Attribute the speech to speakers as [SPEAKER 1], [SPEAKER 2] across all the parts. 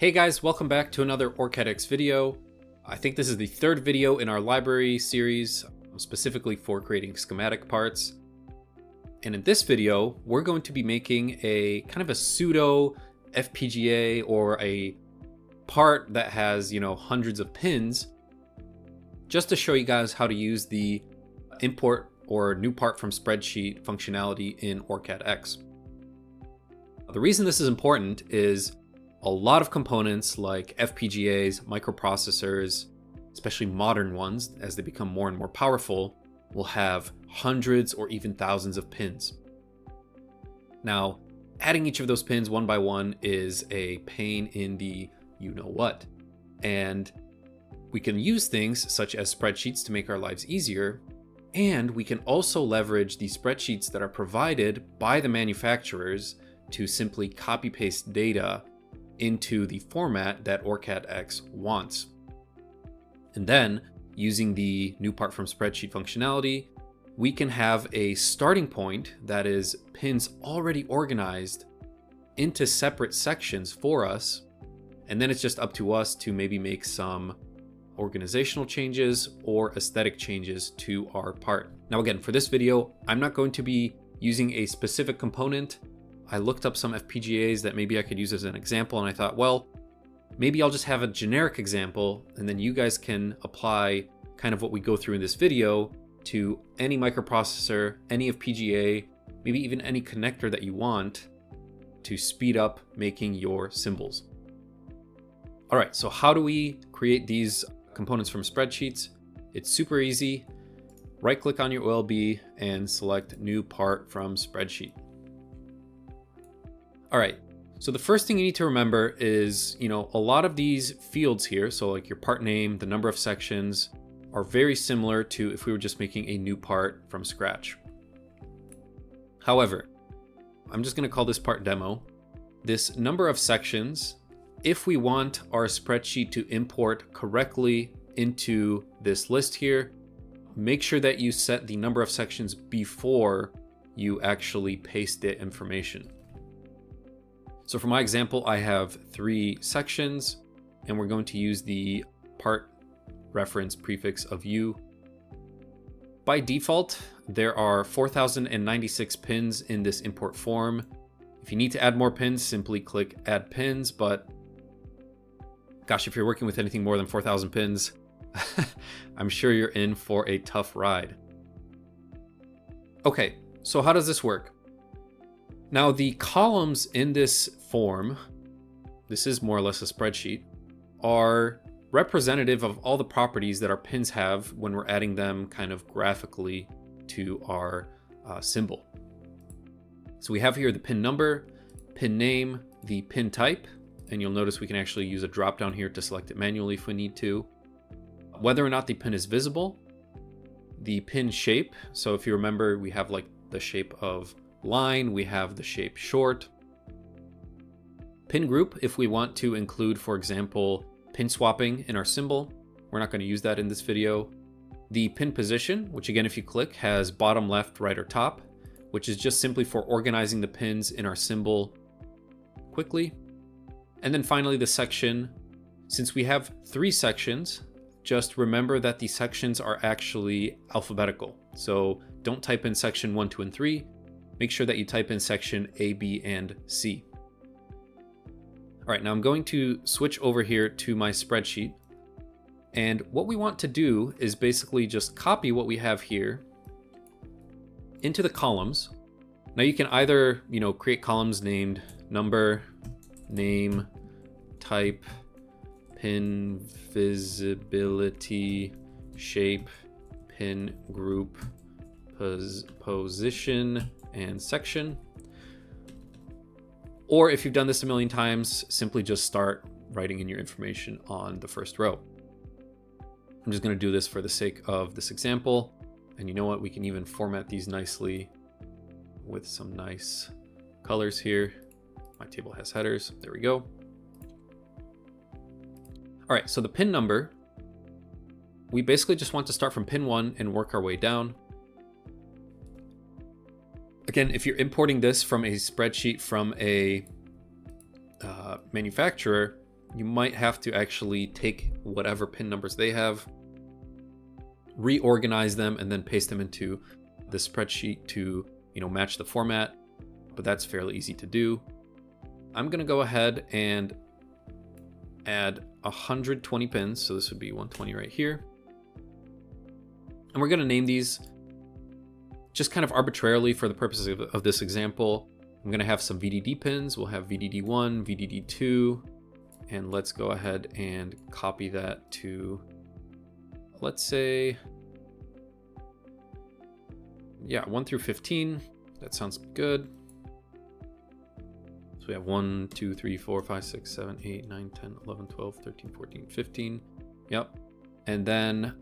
[SPEAKER 1] Hey guys, welcome back to another OrCAD X video. I think this is the third video in our library series, specifically for creating schematic parts. And in this video, we're going to be making a kind of a pseudo FPGA or a part that has, hundreds of pins, just to show you guys how to use the import or new part from spreadsheet functionality in OrCAD X. The reason this is important is a lot of components like FPGAs, microprocessors, especially modern ones as they become more and more powerful, will have hundreds or even thousands of pins. Now, adding each of those pins one by one is a pain in the you-know-what. And we can use things such as spreadsheets to make our lives easier, and we can also leverage the spreadsheets that are provided by the manufacturers to simply copy-paste data into the format that OrCAD X wants. And then, using the new part from spreadsheet functionality, we can have a starting point that is pins already organized into separate sections for us. And then it's just up to us to maybe make some organizational changes or aesthetic changes to our part. Now again, for this video, I'm not going to be using a specific component. I looked up some FPGAs that maybe I could use as an example, and I thought, well, maybe I'll just have a generic example, and then you guys can apply kind of what we go through in this video to any microprocessor, any FPGA, maybe even any connector that you want to speed up making your symbols. All right, so how do we create these components from spreadsheets? It's super easy. Right-click on your OLB and select New Part from Spreadsheet. All right, so the first thing you need to remember is, a lot of these fields here, so like your part name, the number of sections, are very similar to if we were just making a new part from scratch. However, I'm just gonna call this part demo. This number of sections, if we want our spreadsheet to import correctly into this list here, make sure that you set the number of sections before you actually paste the information. So for my example, I have 3 sections, and we're going to use the part reference prefix of U. By default, there are 4,096 pins in this import form. If you need to add more pins, simply click Add Pins, but gosh, if you're working with anything more than 4,000 pins, I'm sure you're in for a tough ride. Okay, so how does this work? Now the columns in this form, this is more or less a spreadsheet, are representative of all the properties that our pins have when we're adding them kind of graphically to our symbol. So we have here the pin number, pin name, the pin type, and you'll notice we can actually use a drop down here to select it manually if we need to. Whether or not the pin is visible, the pin shape, so if you remember, we have like the shape of line, we have the shape short. Pin group, if we want to include, for example, pin swapping in our symbol. We're not going to use that in this video. The pin position, which again, if you click, has bottom, left, right, or top, which is just simply for organizing the pins in our symbol quickly. And then finally, the section. Since we have 3 sections, just remember that the sections are actually alphabetical. So don't type in section 1, 2, and 3. Make sure that you type in section A, B, and C. All right, now I'm going to switch over here to my spreadsheet. And what we want to do is basically just copy what we have here into the columns. Now you can either, create columns named number, name, type, pin visibility, shape, pin group, position, and section. Or if you've done this a million times, simply just start writing in your information on the first row. I'm just going to do this for the sake of this example. And you know what? We can even format these nicely with some nice colors here. My table has headers. There we go. All right, so the pin number, we basically just want to start from pin 1 and work our way down. Again, if you're importing this from a spreadsheet from a manufacturer, you might have to actually take whatever pin numbers they have, reorganize them, and then paste them into the spreadsheet to, match the format. But that's fairly easy to do. I'm going to go ahead and add 120 pins. So this would be 120 right here. And we're going to name these just kind of arbitrarily for the purposes of this example. I'm going to have some VDD pins. We'll have VDD1, VDD2, and let's go ahead and copy that to, let's say, 1 through 15. That sounds good. So we have 1, 2, 3, 4, 5, 6, 7, 8, 9, 10, 11, 12, 13, 14, 15. Yep. And then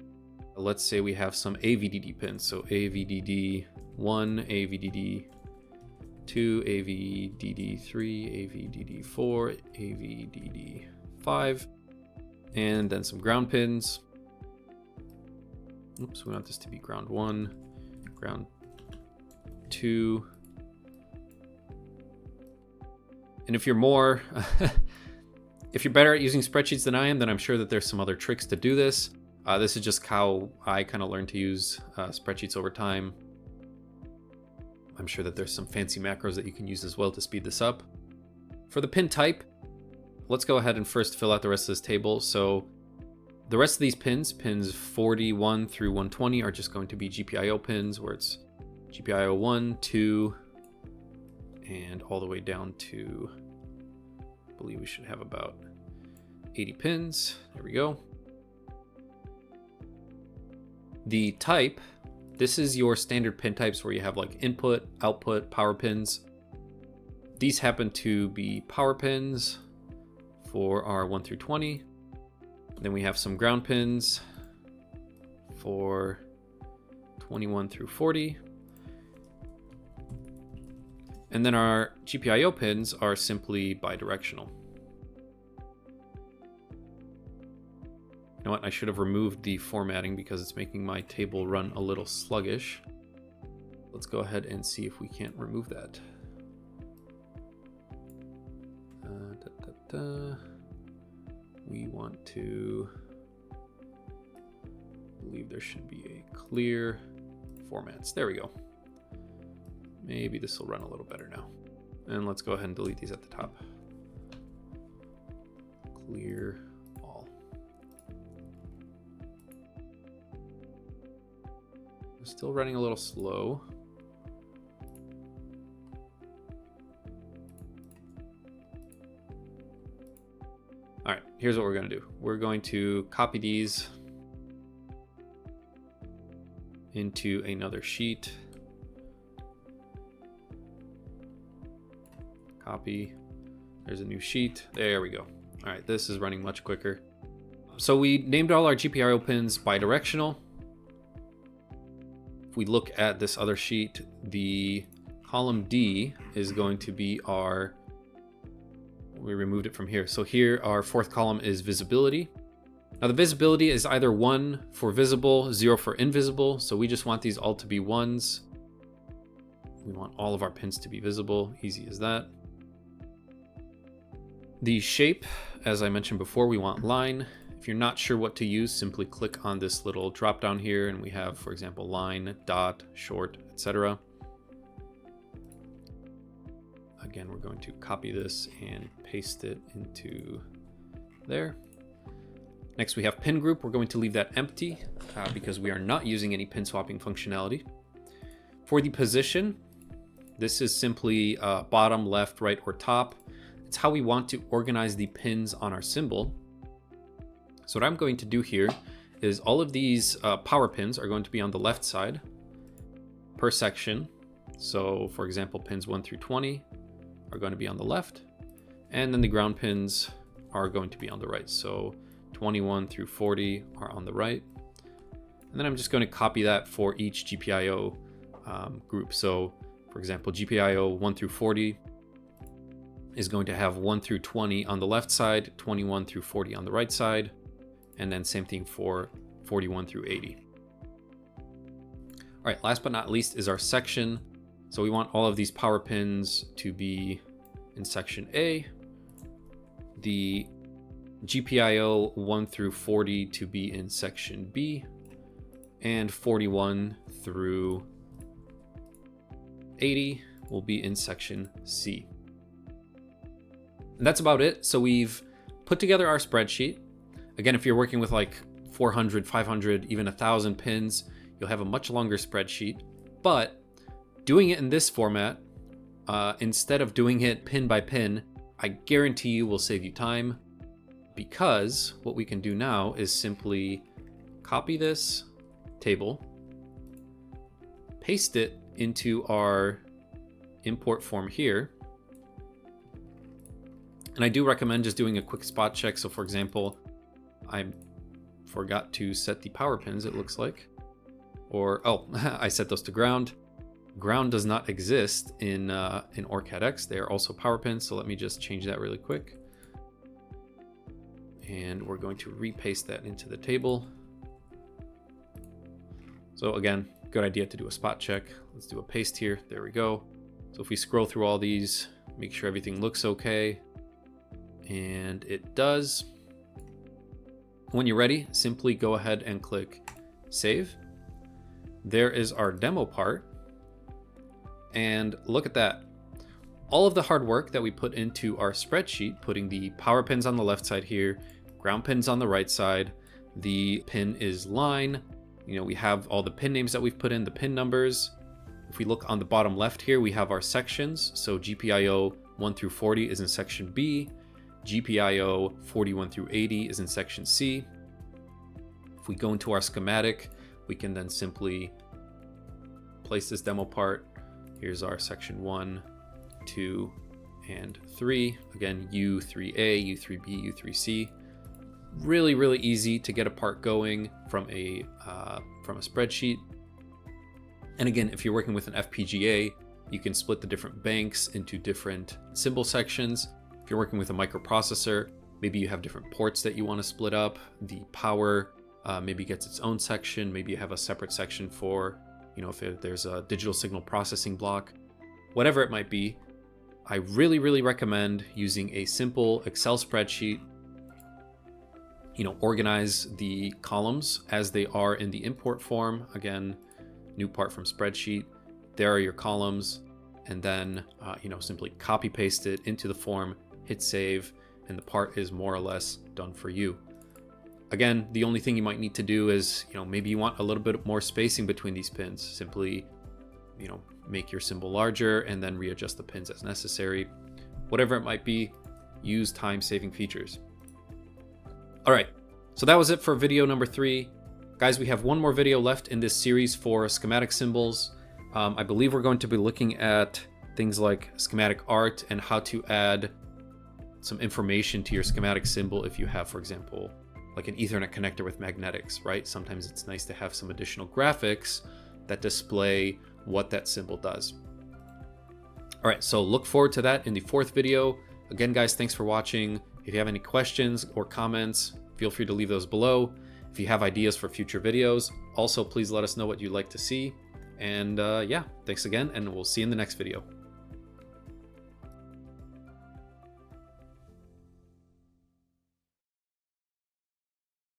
[SPEAKER 1] let's say we have some AVDD pins. So AVDD1, AVDD2, AVDD3, AVDD4, AVDD5, and then some ground pins. Oops, we want this to be ground 1, ground 2. And if you're more, if you're better at using spreadsheets than I am, then I'm sure that there's some other tricks to do this. This is just how I kind of learned to use spreadsheets over time. I'm sure that there's some fancy macros that you can use as well to speed this up. For the pin type, let's go ahead and first fill out the rest of this table. So the rest of these pins, pins 41 through 120, are just going to be GPIO pins, where it's GPIO 1, 2, and all the way down to, I believe we should have about 80 pins. There we go. The type, this is your standard pin types where you have like input, output, power pins. These happen to be power pins for our 1 through 20. Then we have some ground pins for 21 through 40. And then our GPIO pins are simply bidirectional. You know what? I should have removed the formatting because it's making my table run a little sluggish. Let's go ahead and see if we can't remove that. We want to, I believe there should be a clear formats. There we go. Maybe this will run a little better now. And let's go ahead and delete these at the top. Clear all. Still running a little slow. All right, here's what we're going to do. We're going to copy these into another sheet. Copy. There's a new sheet. There we go. All right, this is running much quicker. So we named all our GPIO pins bidirectional. If we look at this other sheet, the column D is going to be our, we removed it from here. So here our fourth column is visibility. Now the visibility is either 1 for visible, 0 for invisible. So we just want these all to be 1s. We want all of our pins to be visible. Easy as that. The shape, as I mentioned before, we want line. If you're not sure what to use, simply click on this little drop down here and we have, for example, line, dot, short, etc. Again, we're going to copy this and paste it into there. Next, we have pin group. We're going to leave that empty because we are not using any pin swapping functionality. For the position, this is simply bottom, left, right, or top. It's how we want to organize the pins on our symbol. So what I'm going to do here is all of these power pins are going to be on the left side per section. So for example, pins 1 through 20 are going to be on the left, and then the ground pins are going to be on the right. So 21 through 40 are on the right. And then I'm just going to copy that for each GPIO group. So for example, GPIO 1 through 40 is going to have 1 through 20 on the left side, 21 through 40 on the right side, and then same thing for 41 through 80. All right, last but not least is our section. So we want all of these power pins to be in section A. The GPIO 1 through 40 to be in section B, and 41 through 80 will be in section C. And that's about it. So we've put together our spreadsheet. Again, if you're working with like 400, 500, even 1,000 pins, you'll have a much longer spreadsheet. But doing it in this format, instead of doing it pin by pin, I guarantee you will save you time, because what we can do now is simply copy this table, paste it into our import form here. And I do recommend just doing a quick spot check. So for example, I forgot to set the power pins, it looks like. Or, oh, I set those to ground. Ground does not exist in OrCAD X. They are also power pins. So let me just change that really quick. And we're going to repaste that into the table. So again, good idea to do a spot check. Let's do a paste here. There we go. So if we scroll through all these, make sure everything looks okay. And it does. When you're ready, simply go ahead and click save. There is our demo part. And look at that. All of the hard work that we put into our spreadsheet, putting the power pins on the left side here, ground pins on the right side, the pin is line. You know, we have all the pin names that we've put in, the pin numbers. If we look on the bottom left here, we have our sections. So GPIO 1 through 40 is in section B. GPIO 41 through 80 is in section C. If we go into our schematic, we can then simply place this demo part. Here's our section 1, 2, and 3. Again, U3A, U3B, U3C. Really, really easy to get a part going from a spreadsheet. And again, if you're working with an FPGA, you can split the different banks into different symbol sections. If you're working with a microprocessor, maybe you have different ports that you want to split up. The power maybe gets its own section. Maybe you have a separate section for, you know, if there's a digital signal processing block, whatever it might be. I really, really recommend using a simple Excel spreadsheet. You know, organize the columns as they are in the import form. Again, new part from spreadsheet. There are your columns, and then you know, simply copy paste it into the form, hit save, and the part is more or less done for you. Again, the only thing you might need to do is, you know, maybe you want a little bit more spacing between these pins. Simply, you know, make your symbol larger and then readjust the pins as necessary. Whatever it might be, use time-saving features. All right, so that was it for video number 3. Guys, we have one more video left in this series for schematic symbols. I believe we're going to be looking at things like schematic art and how to add some information to your schematic symbol if you have, for example, like an Ethernet connector with magnetics, right? Sometimes it's nice to have some additional graphics that display what that symbol does. All right, so look forward to that in the 4th video. Again, guys, thanks for watching. If you have any questions or comments, feel free to leave those below. If you have ideas for future videos, also please let us know what you'd like to see. And yeah, thanks again, and we'll see you in the next video.